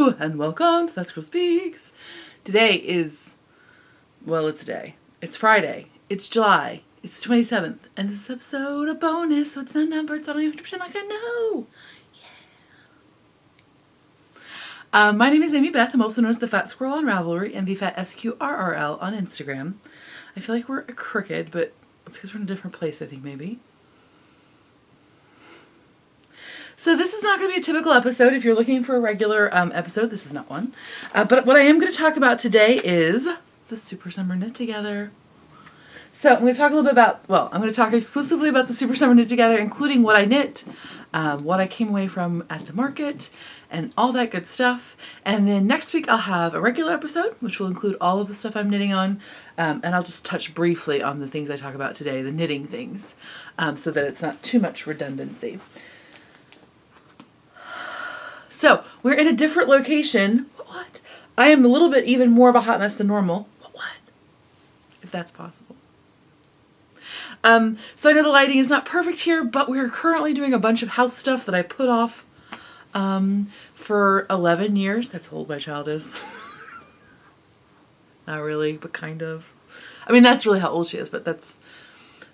Hello and welcome to That's Girl Speaks. Today is, well, it's a day. It's Friday. It's July. It's 27th. And this is episode a bonus, so it's not numbered, so I don't even have to pretend like I know. Yeah. My name is Amy Beth. I'm also known as the Fat Squirrel on Ravelry and the Fat SQRRL on Instagram. I feel like we're crooked, but it's because we're in a different place, I think, maybe. So this is not going to be a typical episode. If you're looking for a regular episode, this is not one. But what I am going to talk about today is the Super Summer Knit Together. So I'm going to talk a little bit about, well, I'm going to talk exclusively about the Super Summer Knit Together, including what I knit, what I came away from at the market, and all that good stuff. And then next week I'll have a regular episode, which will include all of the stuff I'm knitting on. And I'll just touch briefly on the things I talk about today, the knitting things, so that it's not too much redundancy. So, we're in a different location. What? I am a little bit even more of a hot mess than normal. What? If that's possible. So I know the lighting is not perfect here, but we're currently doing a bunch of house stuff that I put off for 11 years. That's how old my child is. Not really, but kind of. I mean, that's really how old she is, but that's...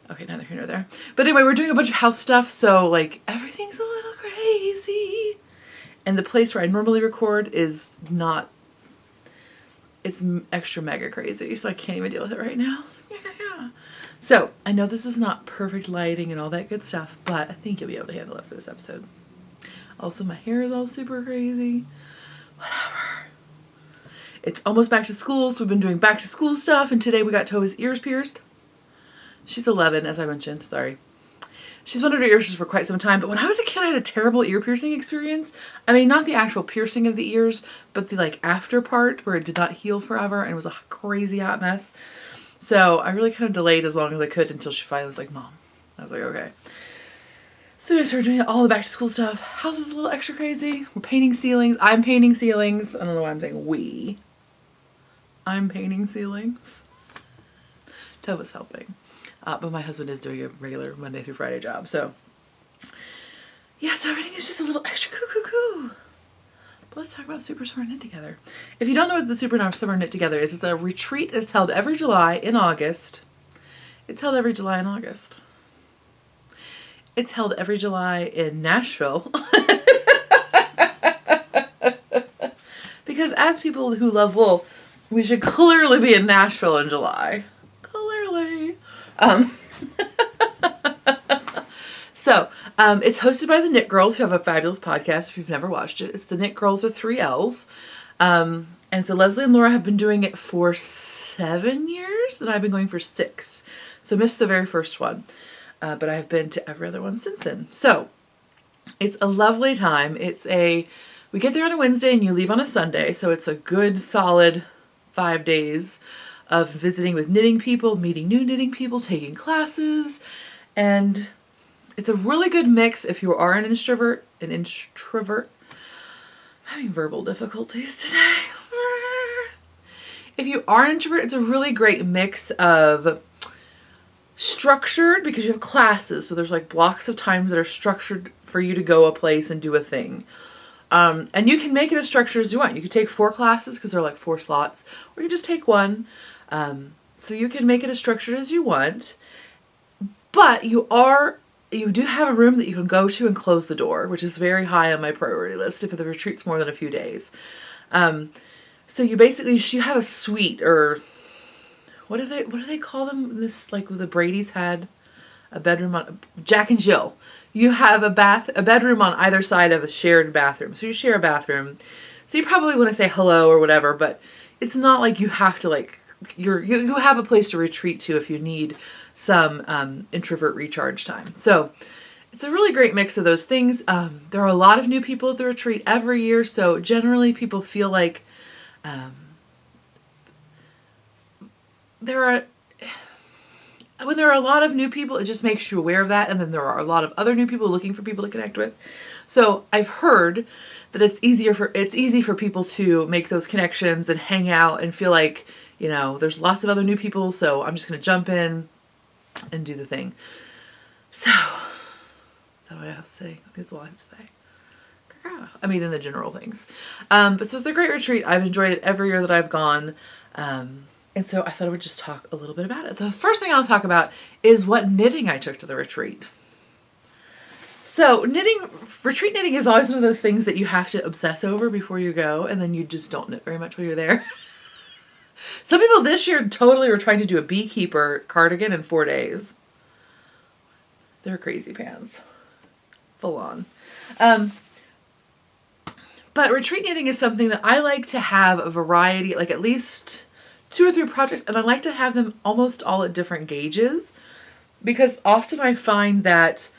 Okay, neither here nor there. But anyway, we're doing a bunch of house stuff, so, like, everything's a little crazy. And the place where I normally record is not, it's extra mega crazy, so I can't even deal with it right now. So, I know this is not perfect lighting and all that good stuff, but I think you'll be able to handle it for this episode. Also, my hair is all super crazy. Whatever. It's almost back to school, so we've been doing back to school stuff, and today we got Tova's ears pierced. She's 11, as I mentioned, sorry. She's wanted her ears for quite some time, but when I was a kid, I had a terrible ear piercing experience. I mean, not the actual piercing of the ears, but the like after part where it did not heal forever and was a crazy hot mess. So I really kind of delayed as long as I could until she finally was like, Mom. I was like, okay. So we started doing all the back to school stuff. House is a little extra crazy. We're painting ceilings. I'm painting ceilings. I don't know why I'm saying we. I'm painting ceilings. Tova's helping. But my husband is doing a regular Monday through Friday job, so yeah, so everything is just a little extra cuckoo. But let's talk about Super Summer Knit Together. If you don't know what the Super Summer Knit Together is, it's a retreat that's held every July in August. It's held every July in August. It's held every July in Nashville. Because as people who love wool, we should clearly be in Nashville in July. Clearly. So, it's hosted by the Knit Girls, who have a fabulous podcast if you've never watched it. It's the Knit Girls with 3 L's. And so Leslie and Laura have been doing it for 7 years, and I've been going for 6. So missed the very first one. But I've been to every other one since then. So, it's a lovely time. We get there on a Wednesday and you leave on a Sunday. So it's a good, solid 5 days of visiting with knitting people, meeting new knitting people, taking classes, and it's a really good mix if you are an introvert. I'm having verbal difficulties today. If you are an introvert, it's a really great mix of structured, because you have classes, so there's like blocks of times that are structured for you to go a place and do a thing. And you can make it as structured as you want. You could take 4 classes because they're like 4 slots, or you just take 1. So you can make it as structured as you want, but you do have a room that you can go to and close the door, which is very high on my priority list if the retreat's more than a few days. So you have a suite, or what do they call them? This, like, the Brady's had a bedroom on Jack and Jill. You have a bedroom on either side of a shared bathroom. So you share a bathroom. So you probably want to say hello or whatever, but it's not like you have to, like, you have a place to retreat to if you need some introvert recharge time. So it's a really great mix of those things. There are a lot of new people at the retreat every year, so generally people feel like when there are a lot of new people, it just makes you aware of that, and then there are a lot of other new people looking for people to connect with. So I've heard that it's easy for people to make those connections and hang out and feel like, you know, there's lots of other new people, so I'm just going to jump in and do the thing. So, that's what I have to say. That's all I have to say. I mean, in the general things. But so it's a great retreat. I've enjoyed it every year that I've gone. And so I thought I would just talk a little bit about it. The first thing I'll talk about is what knitting I took to the retreat. So retreat knitting is always one of those things that you have to obsess over before you go, and then you just don't knit very much while you're there. Some people this year totally were trying to do a beekeeper cardigan in 4 days. They're crazy pants. Full on. But retreat knitting is something that I like to have a variety, like at least 2 or 3 projects, and I like to have them almost all at different gauges, because often I find that,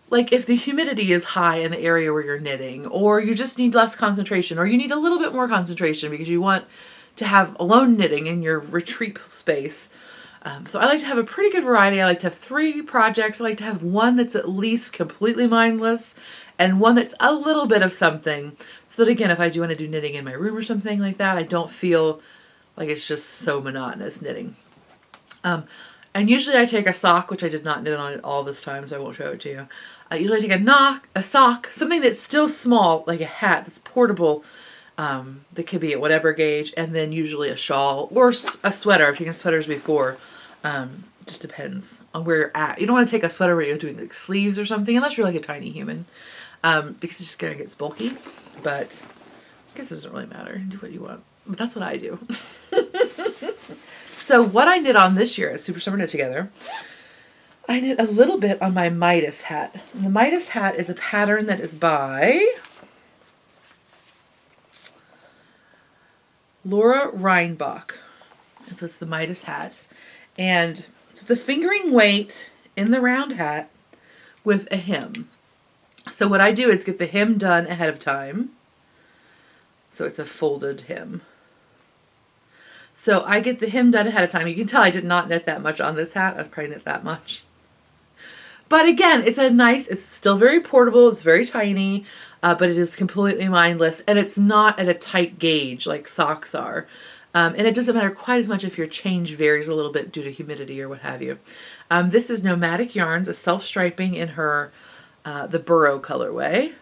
like, if the humidity is high in the area where you're knitting, or you just need less concentration, or you need a little bit more concentration because you want to have alone knitting in your retreat space. So I like to have a pretty good variety. I like to have 3 projects. I like to have one that's at least completely mindless and one that's a little bit of something, so that, again, if I do want to do knitting in my room or something like that, I don't feel like it's just so monotonous knitting. And usually I take a sock, which I did not knit on it all this time, so I won't show it to you. I usually take a sock, something that's still small, like a hat that's portable, that could be at whatever gauge, and then usually a shawl or a sweater. I've taken sweaters before. Just depends on where you're at. You don't want to take a sweater where you're doing like sleeves or something, unless you're like a tiny human, because it just kind of gets bulky. But I guess it doesn't really matter. Do what you want. But that's what I do. So what I knit on this year at Super Summer Knitogether, I knit a little bit on my Midas hat. And the Midas hat is a pattern that is by Laura Reinbach. And so it's the Midas hat. And so it's a fingering weight in the round hat with a hem. So what I do is get the hem done ahead of time. So it's a folded hem. So I get the hem done ahead of time. You can tell I did not knit that much on this hat. I've probably knit that much. But again, it's still very portable. It's very tiny, but it is completely mindless. And it's not at a tight gauge like socks are. And it doesn't matter quite as much if your change varies a little bit due to humidity or what have you. This is Nomadic Yarns, a self-striping in her, the Burrow colorway.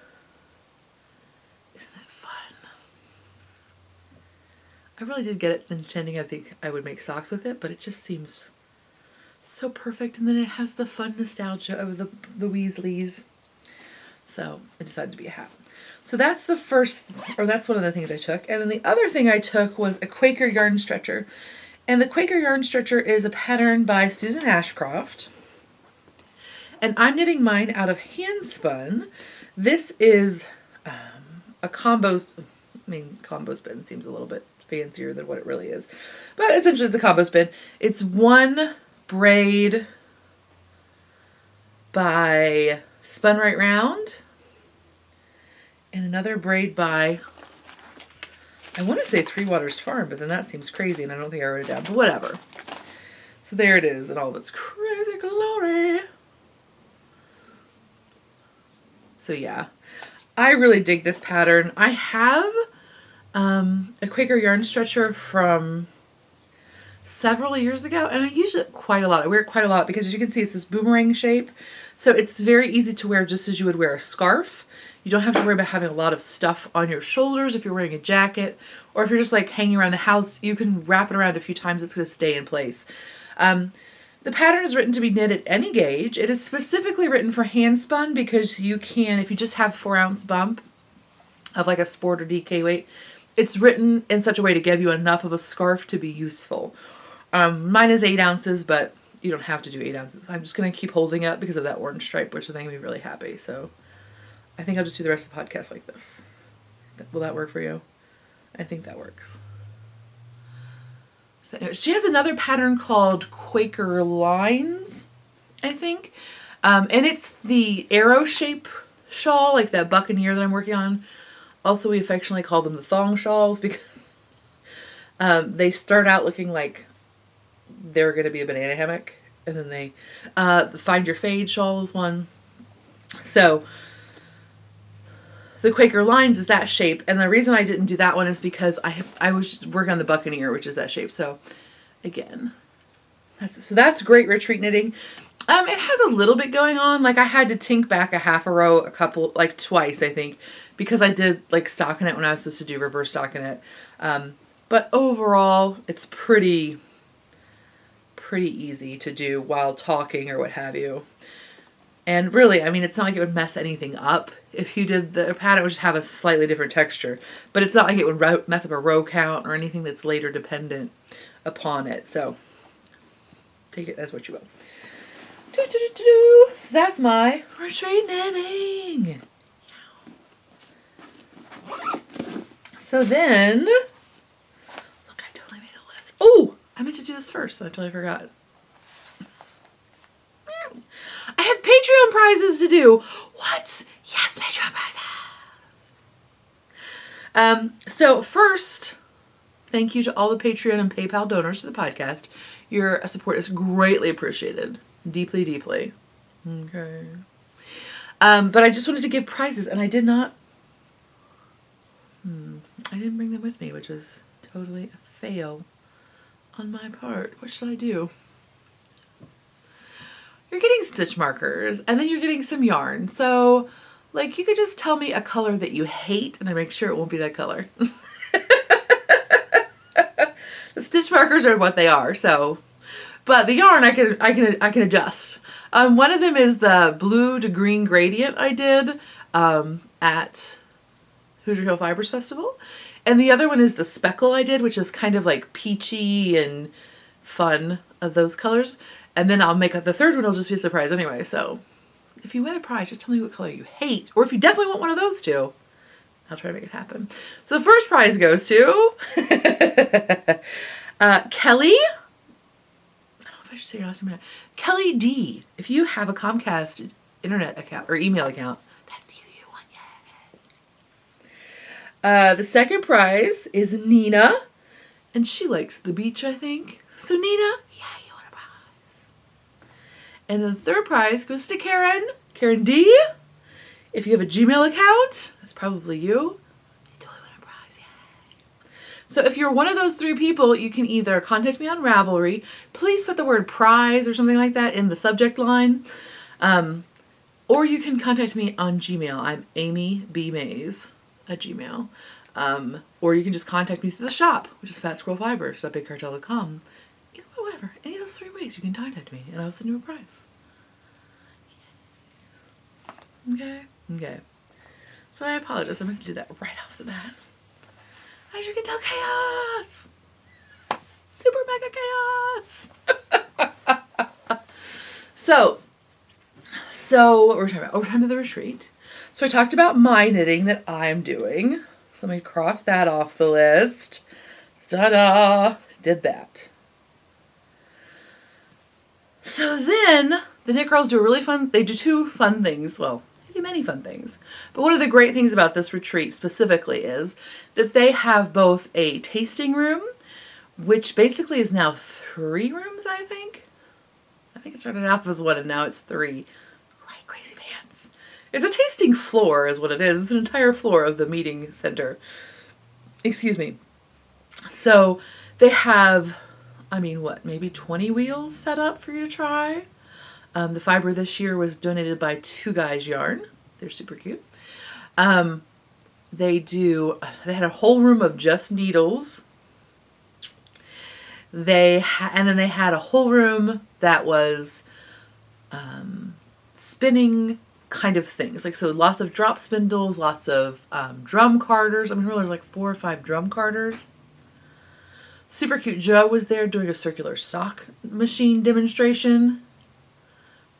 I really did get it intending I think I would make socks with it, but it just seems so perfect. And then it has the fun nostalgia of the Weasleys. So I decided to be a hat. So that's the first, or that's one of the things I took. And then the other thing I took was a Quaker Yarn stretcher. And the Quaker Yarn stretcher is a pattern by Susan Ashcroft. And I'm knitting mine out of hand spun. This is a combo, combo spin seems a little bit fancier than what it really is, but essentially it's a combo spin. It's one braid by Spun Right Round and another braid by, I want to say Three Waters Farm, but then that seems crazy and I don't think I wrote it down, but whatever. So there it is in all of its crazy glory. So yeah, I really dig this pattern. I have a Quaker Yarn stretcher from several years ago, and I use it quite a lot. I wear it quite a lot because, as you can see, it's this boomerang shape. So it's very easy to wear just as you would wear a scarf. You don't have to worry about having a lot of stuff on your shoulders if you're wearing a jacket, or if you're just like hanging around the house, you can wrap it around a few times. It's going to stay in place. The pattern is written to be knit at any gauge. It is specifically written for hand spun because you can, if you just have 4-ounce bump of like a sport or DK weight, it's written in such a way to give you enough of a scarf to be useful. Mine is 8 ounces, but you don't have to do 8 ounces. I'm just going to keep holding up because of that orange stripe, which I think will be really happy. So I think I'll just do the rest of the podcast like this. Will that work for you? I think that works. So anyway, she has another pattern called Quaker Lines, I think. And it's the arrow shape shawl, like that buccaneer that I'm working on. Also, we affectionately call them the thong shawls because they start out looking like they're going to be a banana hammock. And then they, Find Your Fade shawl is one. So the Quaker Lines is that shape. And the reason I didn't do that one is because I was working on the buccaneer, which is that shape. So again, that's great retreat knitting. It has a little bit going on. Like I had to tink back a half a row like twice, I think, because I did like stockinette when I was supposed to do reverse stockinette. But overall, it's pretty easy to do while talking or what have you. And really, I mean, it's not like it would mess anything up. If you did the pattern, it would just have a slightly different texture. But it's not like it would mess up a row count or anything that's later dependent upon it. So take it as what you will. So that's my retreat knitting. So then, look, I totally made a list. Oh, I meant to do this first. So I totally forgot. I have Patreon prizes to do. What? Yes, Patreon prizes. So first, thank you to all the Patreon and PayPal donors to the podcast. Your support is greatly appreciated. Deeply, deeply. Okay. But I just wanted to give prizes, and I did not. I didn't bring them with me, which is totally a fail on my part. What should I do? You're getting stitch markers, and then you're getting some yarn. So, like, you could just tell me a color that you hate, and I make sure it won't be that color. The stitch markers are what they are. So, but the yarn I can adjust. One of them is the blue to green gradient I did at Hoosier Hill Fibers Festival, and the other one is the speckle I did, which is kind of like peachy and fun of those colors. And then I'll make the third one. It'll just be a surprise anyway. So if you win a prize, just tell me what color you hate. Or if you definitely want one of those two, I'll try to make it happen. So the first prize goes to Kelly. I don't know if I should say your last name. Kelly D. If you have a Comcast internet account or email account, that's you won. Yeah. The second prize is Nina. And she likes the beach, I think. So Nina, yeah. And the third prize goes to Karen. Karen D. If you have a Gmail account, that's probably you. You totally win a prize, yay. So if you're one of those three people, you can either contact me on Ravelry. Please put the word prize or something like that in the subject line. Or you can contact me on Gmail. I'm Amy B. Mays at Gmail. Or you can just contact me through the shop, which is fatsquirrelfibers.bigcartel.com. Whatever. Any of those three ways you can contact me and I'll send you a prize. Okay. So I apologize. I'm going to do that right off the bat. As you can tell, chaos! Super mega chaos! So what we're talking about? Overtime of the retreat. So I talked about my knitting that I'm doing. So let me cross that off the list. Ta-da! Did that. So then the Knit Girls do a really fun, they do two fun things. Well, they do many fun things. But one of the great things about this retreat specifically is that they have both a tasting room, which basically is now 3 rooms, I think. I think it started out as 1 and now it's 3. Right, crazy pants. It's a tasting floor is what it is. It's an entire floor of the meeting center. Excuse me. So they have, maybe 20 wheels set up for you to try. The fiber this year was donated by Two Guys Yarn. They're super cute. They had a whole room of just needles. And then they had a whole room that was spinning kind of things. So lots of drop spindles, lots of drum carders. Really there's like 4 or 5 drum carders. Super cute Joe was there doing a circular sock machine demonstration.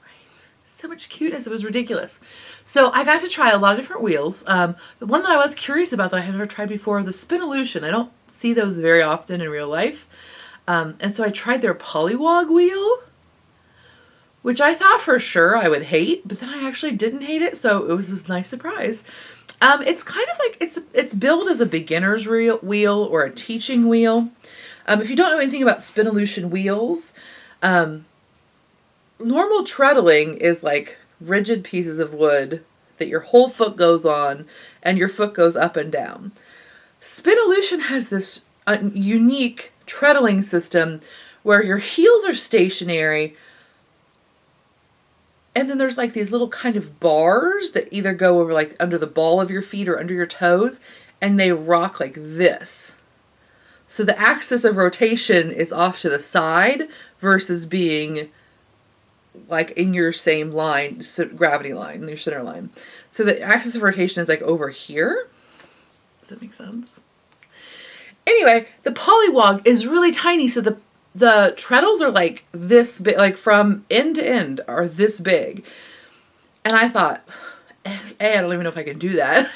Right. So much cuteness. It was ridiculous. So I got to try a lot of different wheels. The one that I was curious about that I had never tried before, the Spinolution. I don't see those very often in real life. And so I tried their Polywog wheel, which I thought for sure I would hate, but then I actually didn't hate it. So it was this nice surprise. It's kind of like, it's billed as a beginner's wheel or a teaching wheel. If you don't know anything about Spinolution wheels, normal treadling is like rigid pieces of wood that your whole foot goes on and your foot goes up and down. Spinolution has this unique treadling system where your heels are stationary, And then there's like these little kind of bars that either go over like under the ball of your feet or under your toes, and they rock like this. So the axis of rotation is off to the side versus being like in your same line, gravity line, your center line. So the axis of rotation is like over here. Does that make sense? Anyway, the pollywog is really tiny, so the treadles are like this big, like from end to end are this big. And I thought, A, I don't even know if I can do that.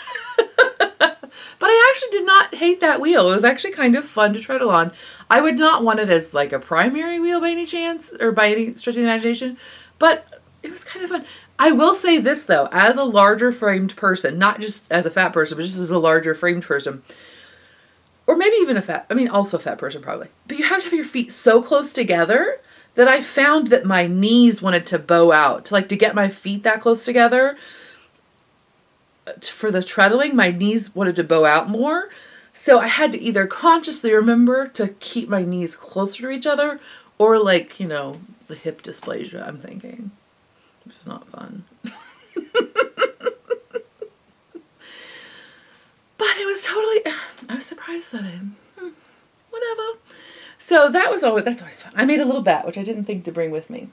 But I actually did not hate that wheel. It was actually kind of fun to treadle on. I would not want it as like a primary wheel by any chance, or by any stretch of the imagination, but it was kind of fun. I will say this though, as a larger framed person, not just as a fat person, but just as a larger framed person, or maybe even also a fat person probably, but you have to have your feet so close together that I found that my knees wanted to bow out. To get my feet that close together for the treadling, my knees wanted to bow out more. So I had to either consciously remember to keep my knees closer to each other, or the hip dysplasia I'm thinking, which is not fun. But it was totally, I was surprised at it. Whatever. So that's always fun. I made a little bat, which I didn't think to bring with me.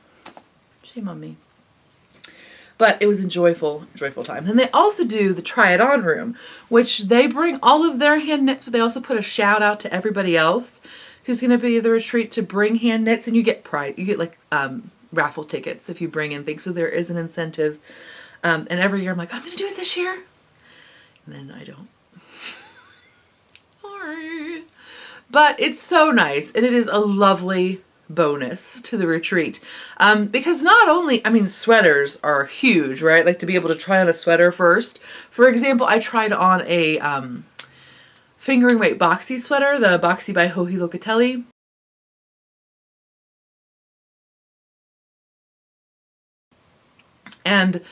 Shame on me. But it was a joyful time. Then they also do the Try It On room, which they bring all of their hand knits, but they also put a shout out to everybody else who's going to be at the retreat to bring hand knits, and you get raffle tickets if you bring in things. So there is an incentive. And every year I'm like, I'm going to do it this year. And then I don't. Sorry. But it's so nice, and it is a lovely bonus to the retreat. Because not only, sweaters are huge, right? Like to be able to try on a sweater first. For example, I tried on a fingering weight boxy sweater, the Boxy by Joji Locatelli. And it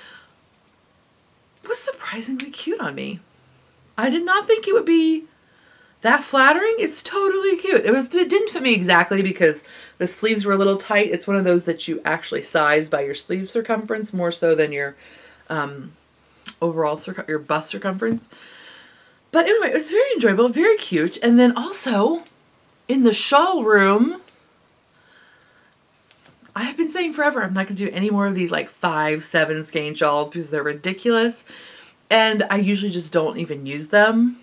was surprisingly cute on me. I did not think it would be that flattering. It's totally cute. It didn't fit me exactly because the sleeves were a little tight. It's one of those that you actually size by your sleeve circumference more so than your overall your bust circumference. But anyway, it was very enjoyable, very cute. And then also in the shawl room, I have been saying forever I'm not going to do any more of these 5-7 skein shawls because they're ridiculous. And I usually just don't even use them.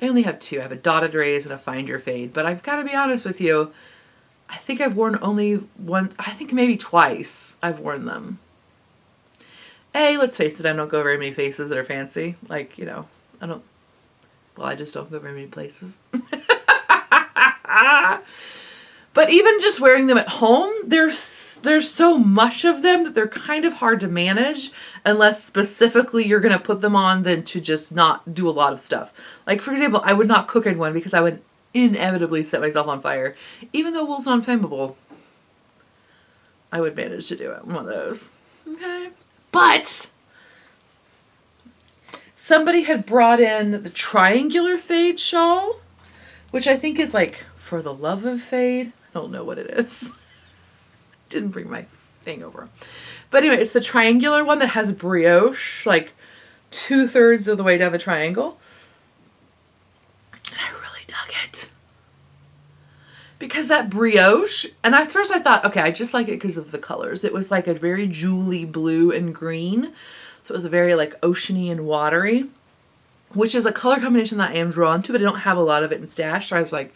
I only have 2. I have a dotted raise and a find your fade. But I've got to be honest with you, I think I've worn only one, I think maybe twice I've worn them. Let's face it, I don't go very many places that are fancy. I just don't go very many places. But even just wearing them at home, there's so much of them that they're kind of hard to manage unless specifically you're going to put them on than to just not do a lot of stuff. Like, for example, I would not cook in one because I would inevitably set myself on fire. Even though wool's non-flammable, I would manage to do it. One of those. Okay. But somebody had brought in the triangular fade shawl, which I think is for the love of fade. I don't know what it is. Didn't bring my thing over. But anyway, it's the triangular one that has brioche, 2/3 of the way down the triangle. And I really dug it. Because that brioche, and at first I thought, okay, I just like it because of the colors. It was a very jewelly blue and green. So it was a very oceany and watery, which is a color combination that I am drawn to, but I don't have a lot of it in stash. So I was like,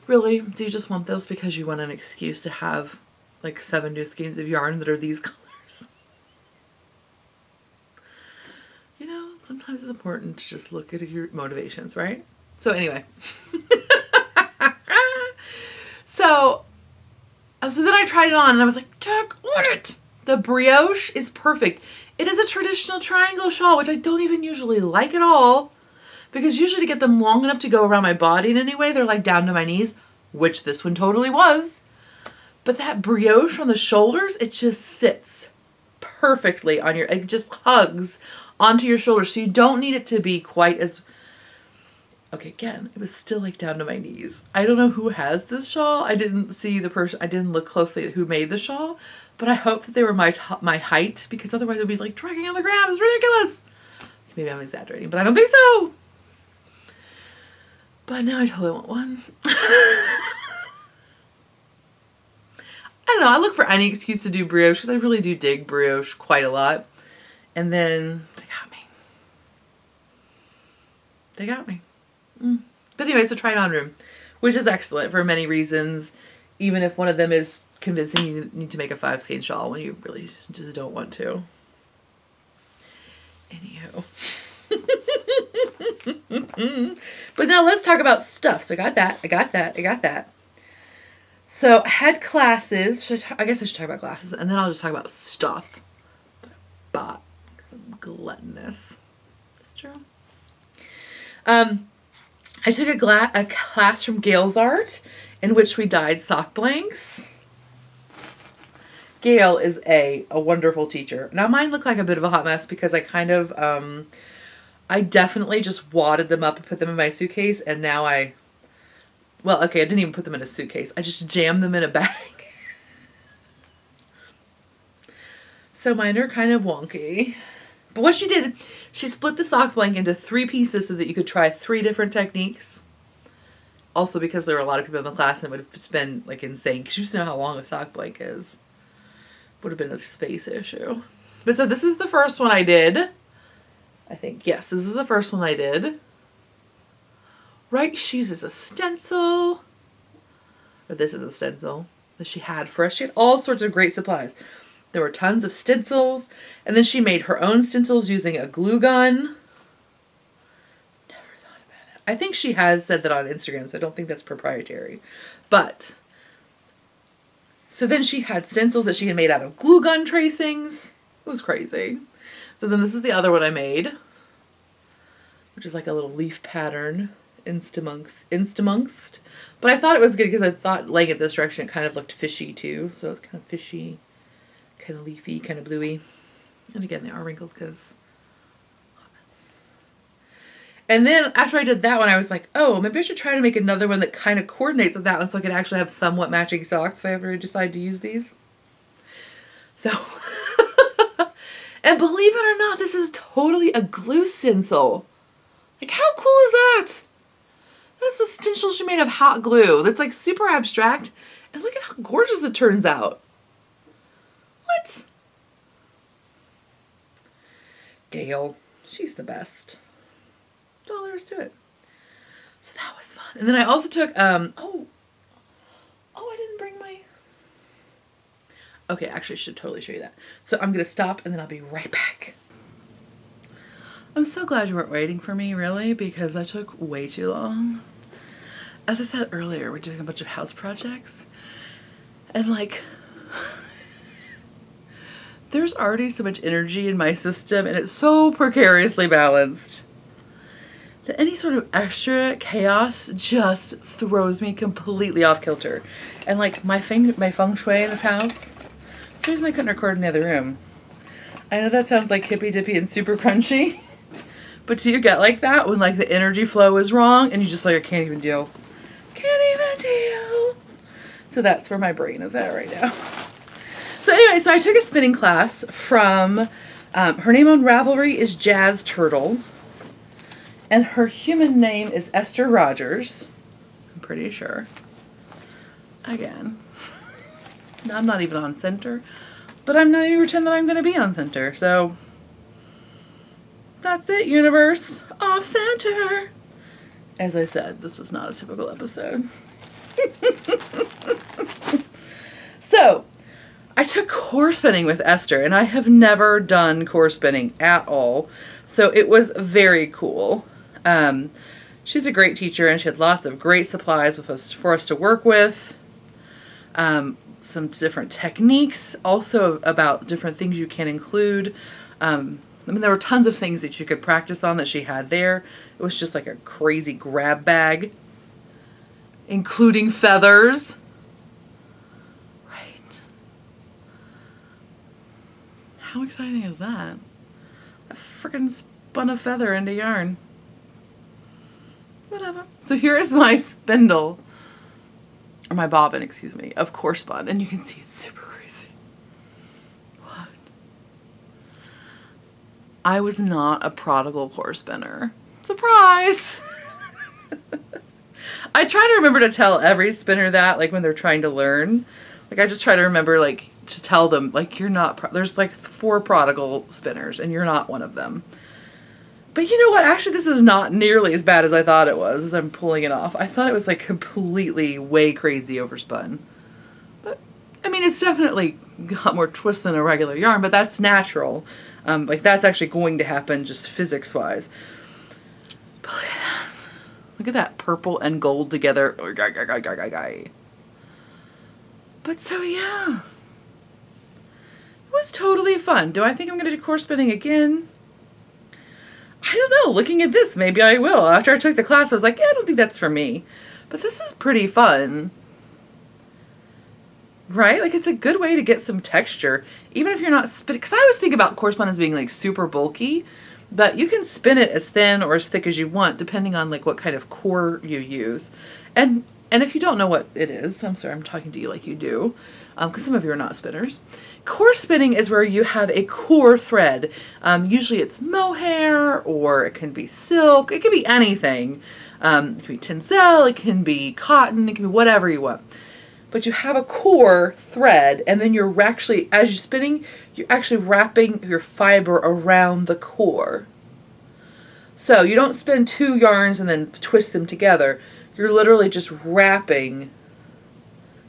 really? Do you just want those because you want an excuse to have 7 new skeins of yarn that are these colors? Sometimes it's important to just look at your motivations, right? So anyway. So then I tried it on and I was like, check on it. The brioche is perfect. It is a traditional triangle shawl, which I don't even usually like at all. Because usually to get them long enough to go around my body in any way, they're down to my knees, which this one totally was. But that brioche on the shoulders, it just sits perfectly on it just hugs onto your shoulders. So you don't need it to be quite as, okay, again, it was still down to my knees. I don't know who has this shawl. I didn't see the person, I didn't look closely at who made the shawl, but I hope that they were my height, because otherwise it would be like dragging on the ground. It's ridiculous. Maybe I'm exaggerating, but I don't think so. But now I totally want one. I don't know. I look for any excuse to do brioche because I really do dig brioche quite a lot. And then they got me. They got me. But anyway, so try it on room, which is excellent for many reasons. Even if one of them is convincing you need to make a 5-skein shawl when you really just don't want to. Anywho. But now let's talk about stuff. So I got that. So I had classes. I guess I should talk about classes, and then I'll just talk about stuff. But I'm gluttonous. It's true. I took a class from Gail's Art in which we dyed sock blanks. Gail is a wonderful teacher. Now mine looked like a bit of a hot mess because I kind of, I definitely just wadded them up and put them in my suitcase, and now well, okay, I didn't even put them in a suitcase. I just jammed them in a bag. So mine are kind of wonky. But what she did, she split the sock blank into 3 pieces so that you could try 3 different techniques. Also because there were a lot of people in the class and it would have just been like insane, because you used to know how long a sock blank is. Would have been a space issue. But so this is the first one I did. I think, yes, this is the first one I did. Right, she uses a stencil. Or this is a stencil that she had for us. She had all sorts of great supplies. There were tons of stencils. And then she made her own stencils using a glue gun. Never thought about it. I think she has said that on Instagram, so I don't think that's proprietary. But, so then she had stencils that she had made out of glue gun tracings. It was crazy. So then this is the other one I made, which is like a little leaf pattern. Instamongst. But I thought it was good because I thought laying it this direction it kind of looked fishy too. So it's kind of fishy, kind of leafy, kind of bluey. And again, they are wrinkled because. And then after I did that one, I was like, oh, maybe I should try to make another one that kind of coordinates with that one so I can actually have somewhat matching socks if I ever decide to use these. So, and believe it or not, this is totally a glue stencil. Like, how cool is that? That's a stencil she made of hot glue. That's like super abstract. And look at how gorgeous it turns out. What? Gail. She's the best. That's all there is to it. So that was fun. And then I also took, I didn't bring my, okay, actually I should totally show you that. So I'm going to stop and then I'll be right back. I'm so glad you weren't waiting for me, really, because that took way too long. As I said earlier, we're doing a bunch of house projects, and like, there's already so much energy in my system, and it's so precariously balanced that any sort of extra chaos just throws me completely off kilter. And like, my feng shui in this house, that's the reason I couldn't record in the other room. I know that sounds like hippy dippy and super crunchy. But do you get like that when like the energy flow is wrong and you just like, I can't even deal. Can't even deal. So that's where my brain is at right now. So anyway, so I took a spinning class from, her name on Ravelry is Jazz Turtle. And her human name is Esther Rogers. I'm pretty sure. Again. I'm not even on center. But I'm not even pretend that I'm going to be on center. So that's it, universe. Off center. As I said, this was not a typical episode. So, I took core spinning with Esther, and I have never done core spinning at all. So it was very cool. She's a great teacher, and she had lots of great supplies for us to work with. Some different techniques, also about different things you can include. I mean, there were tons of things that you could practice on that she had there. It was just like a crazy grab bag, including feathers. Right. How exciting is that? I freaking spun a feather into yarn. Whatever. So here is my spindle, or my bobbin, excuse me, of course spun, and you can see it's super crazy. I was not a prodigal core spinner. Surprise! I try to remember to tell every spinner that, like when they're trying to learn. Like I just try to remember, like, to tell them, like, you're not, there's like 4 prodigal spinners and you're not one of them. But you know what? Actually, this is not nearly as bad as I thought it was as I'm pulling it off. I thought it was like completely way crazy overspun. But, I mean, it's definitely got more twist than a regular yarn, but that's natural. Like that's actually going to happen just physics-wise. But look at that. Look at that purple and gold together. But so yeah. It was totally fun. Do I think I'm going to do core spinning again? I don't know. Looking at this, maybe I will. After I took the class, I was like, yeah, I don't think that's for me. But this is pretty fun. Right? Like, it's a good way to get some texture. Even if you're not spinning. Because I always think about core spun as being, like, super bulky. But you can spin it as thin or as thick as you want, depending on, like, what kind of core you use. And if you don't know what it is, I'm sorry, I'm talking to you like you do. Because some of you are not spinners. Core spinning is where you have a core thread. Usually it's mohair, or it can be silk. It can be anything. It can be tencel, it can be cotton, it can be whatever you want. But you have a core thread, and then you're actually, as you're spinning, you're actually wrapping your fiber around the core. So you don't spin 2 yarns and then twist them together. You're literally just wrapping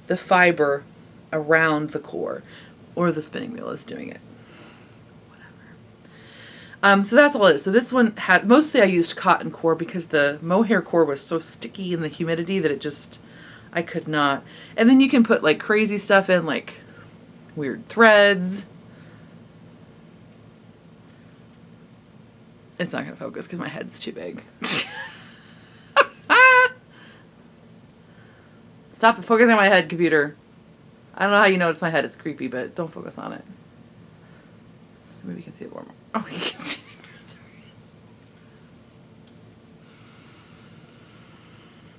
the fiber around the core, or the spinning wheel is doing it. Whatever. So that's all it is. So this one had, mostly I used cotton core because the mohair core was so sticky in the humidity that it just, I could not. And then you can put like crazy stuff in, like weird threads. It's not going to focus because my head's too big. Stop focusing on my head, computer. I don't know how you know it's my head. It's creepy, but don't focus on it. So maybe you can see it more. Oh, you can see it. Sorry.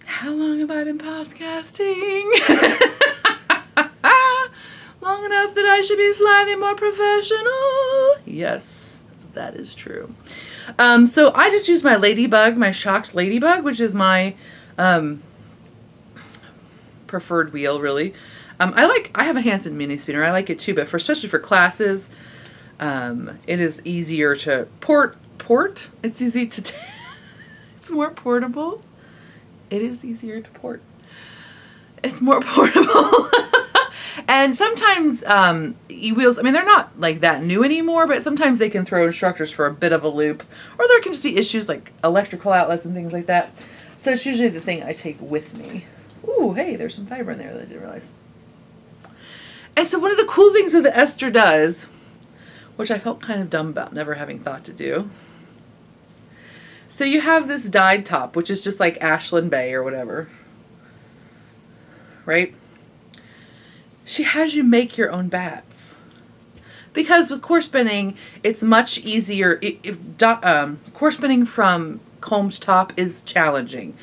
How long have I been podcasting? Long enough that I should be slightly more professional. Yes, that is true. So I just used my ladybug, my shocked ladybug, which is my preferred wheel, really. I have a Hanson mini spinner. I like it too, but especially for classes, it is easier to port. It's easy to, it's more portable. It is easier to port. It's more portable. And sometimes e-wheels, I mean, they're not like that new anymore, but sometimes they can throw instructors for a bit of a loop, or there can just be issues like electrical outlets and things like that. So it's usually the thing I take with me. Ooh, hey, there's some fiber in there that I didn't realize. And so one of the cool things that the Ester does, which I felt kind of dumb about never having thought to do. So you have this dyed top, which is just like Ashland Bay or whatever, right? She has you make your own bats. Because with core spinning, it's much easier. Core spinning from combed top is challenging.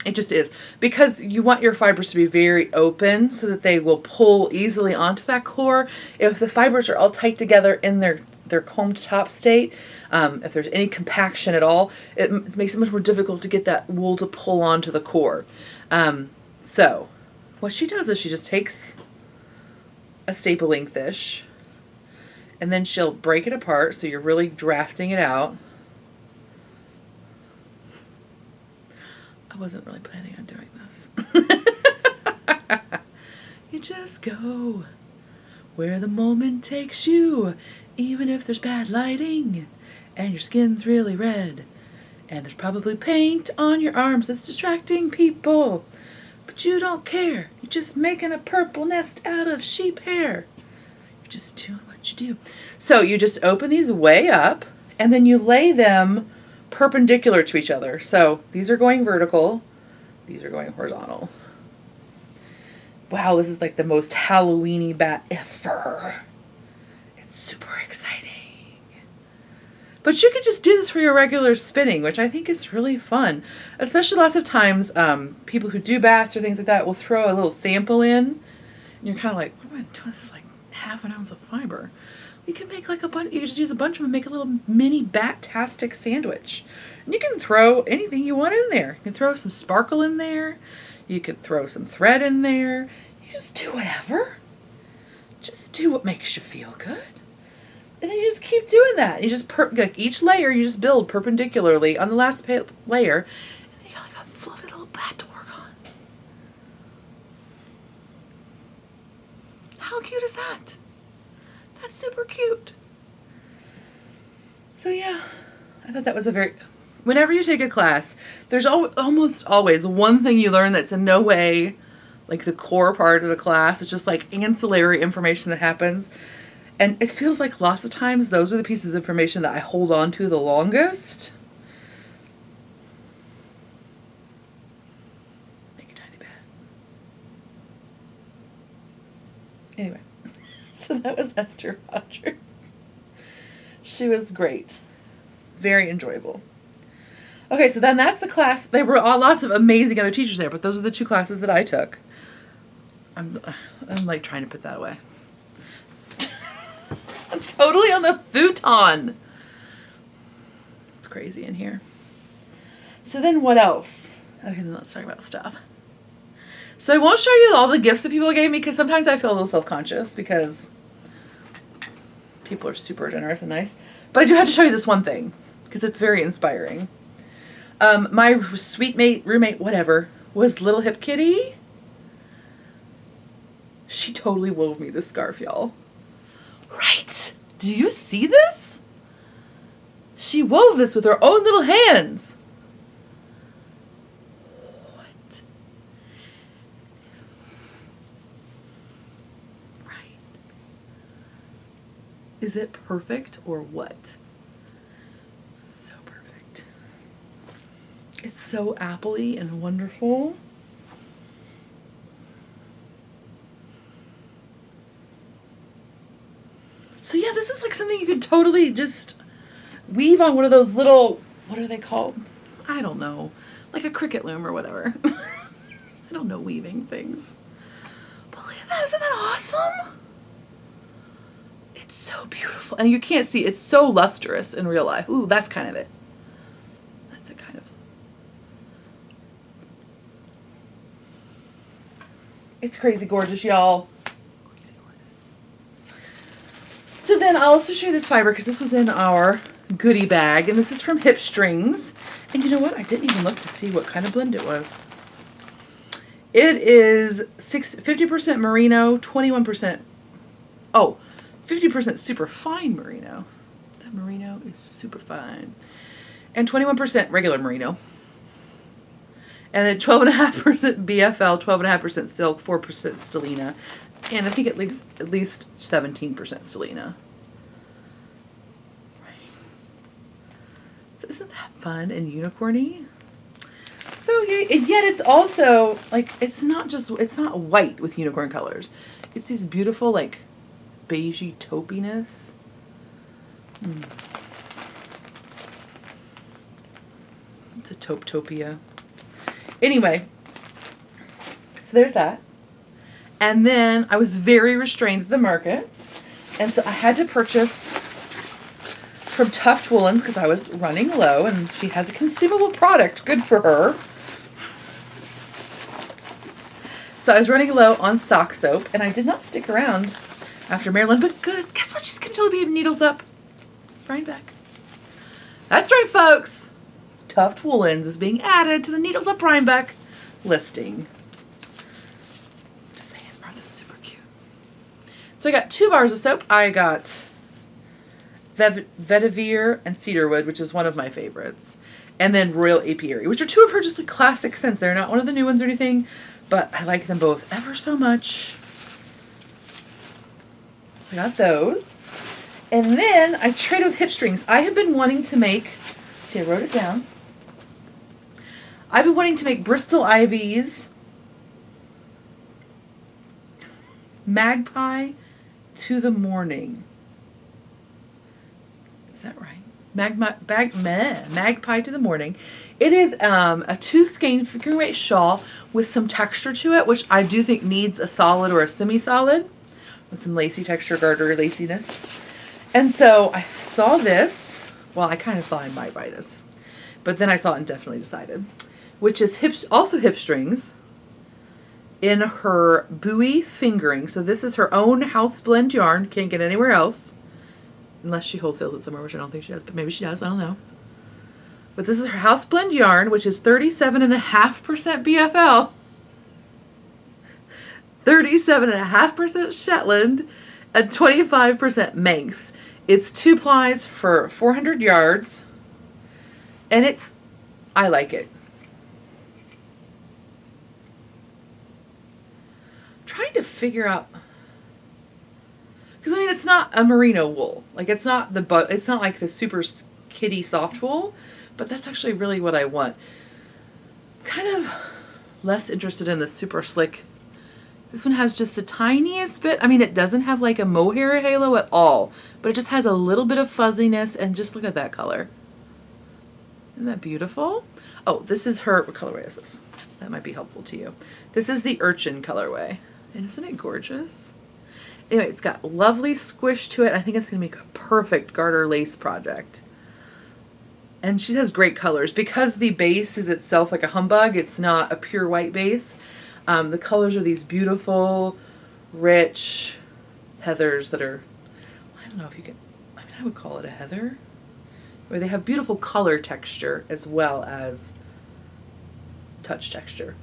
It just is. Because you want your fibers to be very open so that they will pull easily onto that core. If the fibers are all tight together in their combed top state, if there's any compaction at all, it makes it much more difficult to get that wool to pull onto the core. So what she does is she just takes a stapling fish and then she'll break it apart, so you're really drafting it out. I wasn't really planning on doing this. You just go where the moment takes you, even if there's bad lighting and your skin's really red and there's probably paint on your arms that's distracting people, but you don't care. You're just making a purple nest out of sheep hair. You're just doing what you do. So you just open these way up and then you lay them perpendicular to each other. So these are going vertical, these are going horizontal. Wow, this is like the most Halloween-y bat ever. It's super exciting. But you could just do this for your regular spinning, which I think is really fun. Especially lots of times, people who do bats or things like that will throw a little sample in. And you're kind of like, what am I doing? This is like half an ounce of fiber. You can make like a bunch, you can just use a bunch of them and make a little mini bat-tastic sandwich. And you can throw anything you want in there. You can throw some sparkle in there. You could throw some thread in there. You just do whatever. Just do what makes you feel good. And then you just keep doing that. You just, like each layer, you just build perpendicularly on the last layer. And you got like a fluffy little bat to work on. How cute is that? That's super cute. So yeah, I thought that was a very, whenever you take a class, there's almost always one thing you learn that's in no way like the core part of the class. It's just like ancillary information that happens. And it feels like lots of times those are the pieces of information that I hold on to the longest. Make a tiny bat. Anyway. So that was Esther Rogers. She was great. Very enjoyable. Okay, so then that's the class. There were lots of amazing other teachers there, but those are the 2 classes that I took. I'm like trying to put that away. I'm totally on the futon. It's crazy in here. So then what else? Okay, then let's talk about stuff. So I won't show you all the gifts that people gave me because sometimes I feel a little self-conscious because people are super generous and nice. But I do have to show you this one thing because it's very inspiring. My sweet mate, roommate, whatever, was Little Hip Kitty. She totally wove me this scarf, y'all. Right? Do you see this? She wove this with her own little hands. What? Right. Is it perfect or what? So perfect. It's so appley and wonderful. So yeah, this is like something you could totally just weave on one of those little, what are they called? I don't know. Like a Cricut loom or whatever. I don't know weaving things. But look at that, isn't that awesome? It's so beautiful. And you can't see, it's so lustrous in real life. Ooh, that's kind of it. That's it kind of. It's crazy gorgeous, y'all. So then I'll also show you this fiber because this was in our goodie bag, and this is from Hip Strings. And you know what? I didn't even look to see what kind of blend it was. It is 50% merino, 21%, 50% super fine merino. That merino is super fine. And 21% regular merino. And then 12.5% BFL, 12.5% silk, 4% stellina. And I think at least 17% stellina. Right. So isn't that fun and unicorny? So yet it's also like it's not white with unicorn colors. It's these beautiful like beigey taupiness. It's a tauptopia. Anyway, so there's that. And then I was very restrained at the market. And so I had to purchase from Tuft Woolens because I was running low, and she has a consumable product. Good for her. So I was running low on sock soap, and I did not stick around after Marilyn, but good. Guess what? She's going to totally be needles up. Rhinebeck. That's right, folks. Tuft Woolens is being added to the Needles Up Rhinebeck listing. Just saying, Martha's super cute. So I got 2 bars of soap. I got Vetiver and Cedarwood, which is one of my favorites. And then Royal Apiary, which are 2 of her just like classic scents. They're not one of the new ones or anything, but I like them both ever so much. So I got those. And then I traded with Hip Strings. I have been wanting to make, see, I wrote it down. I've been wanting to make Bristol Ivy's Magpie to the Morning. Is that right? Magpie to the Morning. It is a 2 skein figure weight shawl with some texture to it, which I do think needs a solid or a semi-solid with some lacy texture, garter laciness. And so I saw this. Well, I kind of thought I might buy this, but then I saw it and definitely decided, which is also hip strings in her buoy fingering. So this is her own house blend yarn. Can't get anywhere else unless she wholesales it somewhere, which I don't think she does, but maybe she does. I don't know. But this is her house blend yarn, which is 37.5% BFL, 37.5% Shetland, and 25% Manx. It's 2 plies for 400 yards, and I like it. I'm trying to figure out, because I mean, it's not a merino wool. Like, it's not like the super kitty soft wool, but that's actually really what I want. I'm kind of less interested in the super slick. This one has just the tiniest bit. I mean, it doesn't have like a mohair halo at all, but it just has a little bit of fuzziness, and just look at that color. Isn't that beautiful? Oh, this is her, what colorway is this? That might be helpful to you. This is the Urchin colorway. And isn't it gorgeous? Anyway, it's got lovely squish to it. I think it's gonna make a perfect garter lace project. And she has great colors. Because the base is itself like a humbug, it's not a pure white base. The colors are these beautiful, rich heathers that are, I don't know if you can, I mean, I would call it a heather, where they have beautiful color texture as well as touch texture.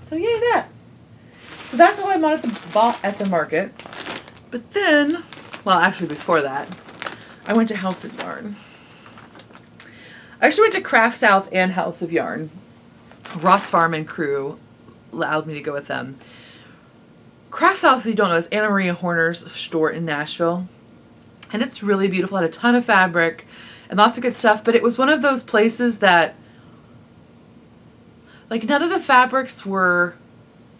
So yay that. So that's all I bought at the market. But then, well, actually before that, I went to House of Yarn. I actually went to Craft South and House of Yarn. Ross Farm and crew allowed me to go with them. Craft South, if you don't know, is Anna Maria Horner's store in Nashville. And it's really beautiful. It had a ton of fabric and lots of good stuff. But it was one of those places that, like, none of the fabrics were,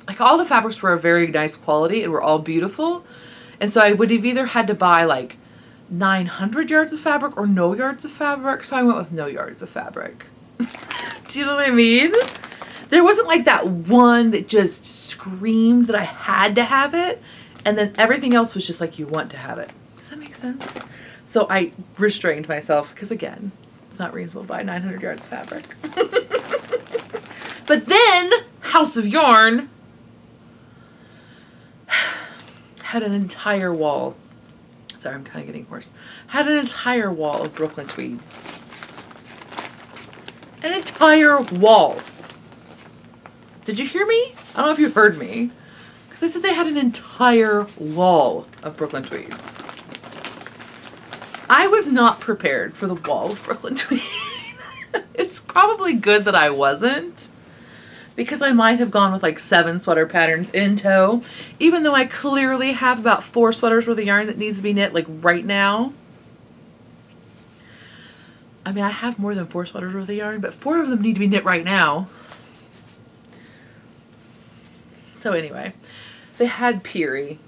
like, all the fabrics were of very nice quality and were all beautiful. And so I would have either had to buy like 900 yards of fabric or no yards of fabric. So I went with no yards of fabric. Do you know what I mean? There wasn't like that one that just screamed that I had to have it, and then everything else was just like you want to have it. Does that make sense? So I restrained myself because, again, it's not reasonable to buy 900 yards of fabric. But then House of Yarn had an entire wall. Sorry, I'm kind of getting hoarse. Had an entire wall of Brooklyn tweed. An entire wall. Did you hear me? I don't know if you heard me. Because I said they had an entire wall of Brooklyn tweed. I was not prepared for the wall of Brooklyn tweed. It's probably good that I wasn't, because I might have gone with like 7 sweater patterns in tow, even though I clearly have about 4 sweaters worth of yarn that needs to be knit like right now. I mean, I have more than 4 sweaters worth of yarn, but 4 of them need to be knit right now. So anyway, they had Peary,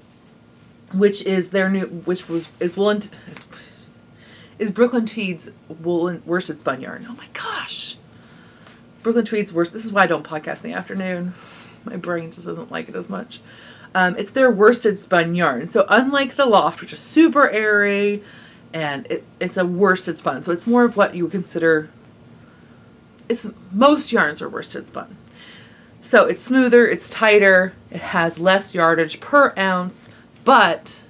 which is their new, is Brooklyn Tweed's woolen worsted spun yarn. Oh my gosh. Brooklyn Tweed's worsted. This is why I don't podcast in the afternoon. My brain just doesn't like it as much. It's their worsted spun yarn. So unlike the Loft, which is super airy, and it's a worsted spun. So it's more of what you would consider, most yarns are worsted spun. So it's smoother, it's tighter, it has less yardage per ounce, but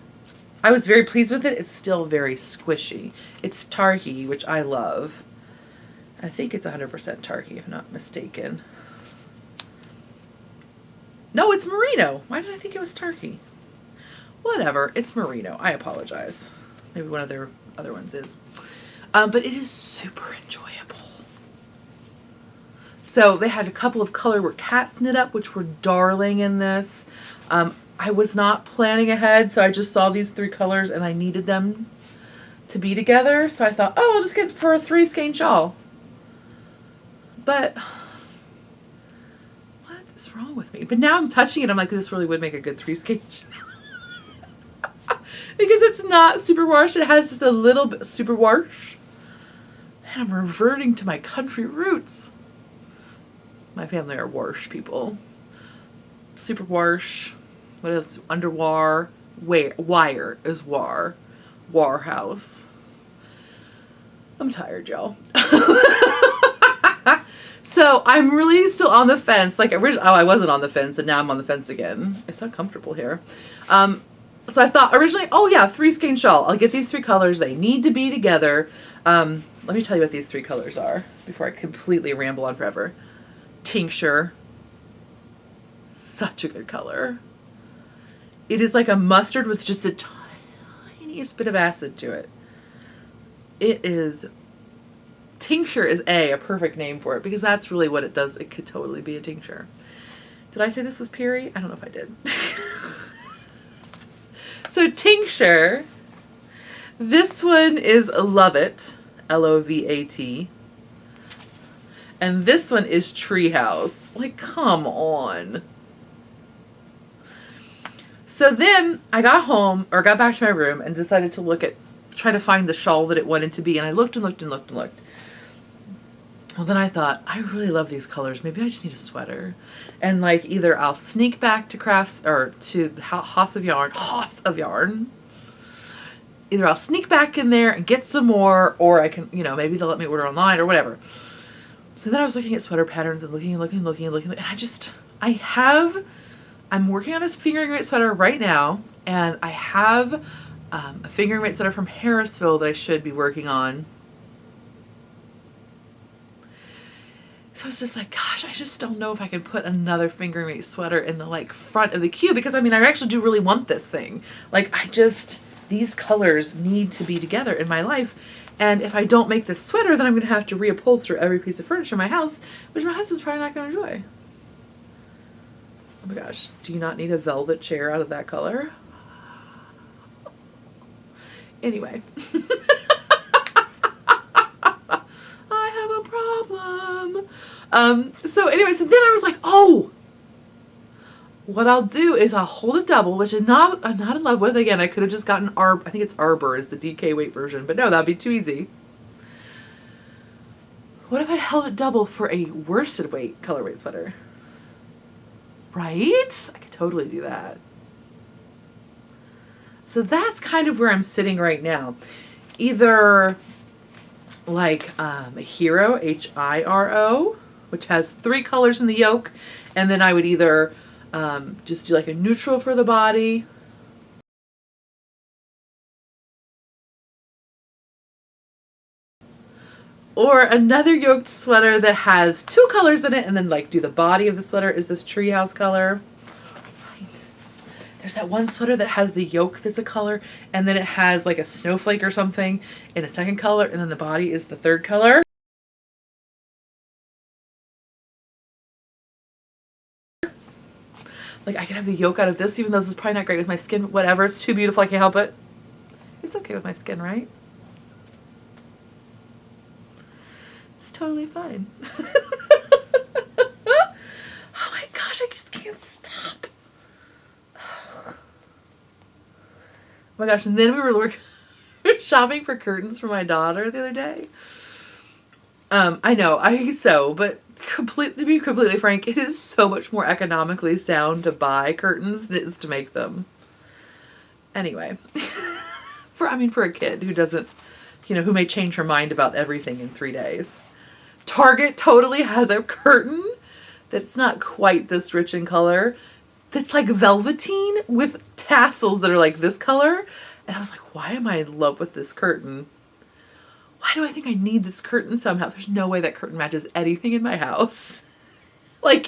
I was very pleased with it. It's still very squishy. It's Tarhi, which I love. I think it's 100% Tarhi, if I'm not mistaken. No, it's merino. Why did I think it was Tarhi? Whatever, it's merino. I apologize. Maybe one of their other ones is. But it is super enjoyable. So they had a couple of color work hats knit up, which were darling in this. I was not planning ahead, so I just saw these 3 colors and I needed them to be together. So I thought, oh, I'll just get it for a 3 skein shawl. But what is wrong with me? But now I'm touching it, I'm like, this really would make a good 3 skein shawl. Because it's not super wash, it has just a little bit super wash. And I'm reverting to my country roots. My family are wash people. Super wash. What else? Underwar. Wire is war. Warhouse. I'm tired, y'all. So I'm really still on the fence. Like originally, oh, I wasn't on the fence, and now I'm on the fence again. It's uncomfortable here. So I thought originally, oh yeah, 3-skein shawl. I'll get these 3 colors. They need to be together. Let me tell you what these 3 colors are before I completely ramble on forever. Tincture. Such a good color. It is like a mustard with just the tiniest bit of acid to it. It is, tincture is a perfect name for it because that's really what it does. It could totally be a tincture. Did I say this was Piri? I don't know if I did. So tincture, this one is Love It, Lovat. And this one is Treehouse. Like, come on. So then I got home, or got back to my room and decided to try to find the shawl that it wanted to be. And I looked and looked and looked and looked. Well, then I thought, I really love these colors. Maybe I just need a sweater. And like either I'll sneak back to crafts or to House of Yarn. Either I'll sneak back in there and get some more, or I can, maybe they'll let me order online or whatever. So then I was looking at sweater patterns and looking, and I'm working on a fingering weight sweater right now, and I have a fingering weight sweater from Harrisville that I should be working on. So it's just like, gosh, I just don't know if I can put another fingering weight sweater in the front of the queue, because I actually do really want this thing. These colors need to be together in my life. And if I don't make this sweater, then I'm going to have to reupholster every piece of furniture in my house, which my husband's probably not going to enjoy. Oh my gosh, do you not need a velvet chair out of that color? Anyway. I have a problem. So then I was like, oh, what I'll do is I'll hold a double, which is I'm not in love with. Again, I could have just gotten I think it's Arbor is the DK weight version, but no, that'd be too easy. What if I held it double for a worsted weight colorweight sweater? Right? I could totally do that. So that's kind of where I'm sitting right now. Either like a Hero, Hiro, which has 3 colors in the yoke, and then I would either just do like a neutral for the body, or another yoked sweater that has 2 colors in it, and then do the body of the sweater is this treehouse color. Right. There's that one sweater that has the yoke that's a color, and then it has like a snowflake or something in a second color, and then the body is the 3rd color. I could have the yoke out of this, even though this is probably not great with my skin. Whatever, it's too beautiful, I can't help it. It's okay with my skin, right? It's totally fine. Oh my gosh, I just can't stop. Oh my gosh, and then we were shopping for curtains for my daughter the other day. I know, but to be completely frank, it is so much more economically sound to buy curtains than it is to make them. Anyway, for a kid who doesn't, who may change her mind about everything in 3 days. Target totally has a curtain that's not quite this rich in color, that's like velveteen with tassels that are like this color. And I was like, why am I in love with this curtain? Why do I think I need this curtain somehow? There's no way that curtain matches anything in my house.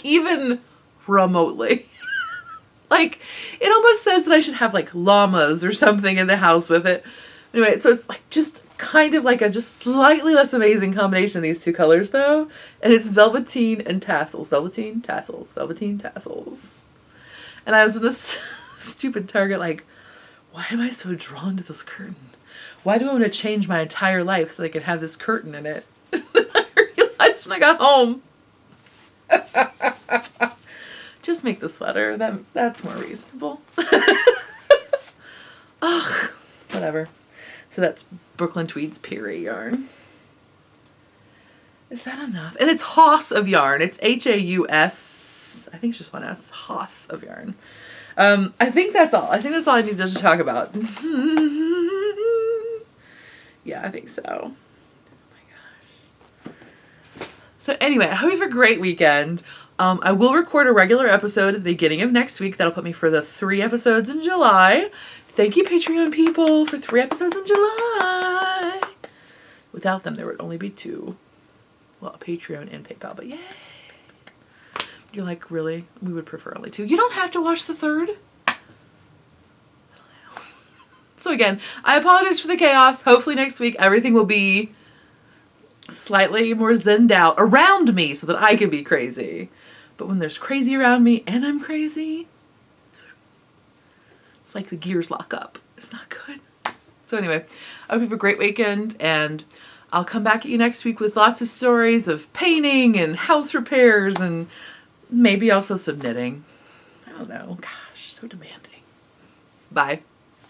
Even remotely. It almost says that I should have llamas or something in the house with it. Anyway, so it's just kind of a just slightly less amazing combination of these 2 colors though. And it's velveteen and tassels. Velveteen, tassels. Velveteen, tassels. And I was in this stupid Target why am I so drawn to this curtain? Why do I want to change my entire life so they can have this curtain in it? I realized when I got home. Just make the sweater. That's more reasonable. Ugh, whatever. So that's Brooklyn Tweed's Piri yarn. Is that enough? And it's House of Yarn. It's Haus. I think it's just one S. House of Yarn. I think that's all. I think that's all I need to talk about. Yeah, I think so. Oh my gosh. So anyway, I hope you have a great weekend. I will record a regular episode at the beginning of next week. That'll put me for the 3 episodes in July. Thank you, Patreon people, for 3 episodes in July. Without them, there would only be 2. Well, Patreon and PayPal, but yay. You're like, really? We would prefer only 2. You don't have to watch the 3rd. So again, I apologize for the chaos. Hopefully next week everything will be slightly more zenned out around me so that I can be crazy. But when there's crazy around me and I'm crazy, it's like the gears lock up. It's not good. So anyway, I hope you have a great weekend, and I'll come back at you next week with lots of stories of painting and house repairs and maybe also some knitting. I don't know. Gosh, so demanding. Bye.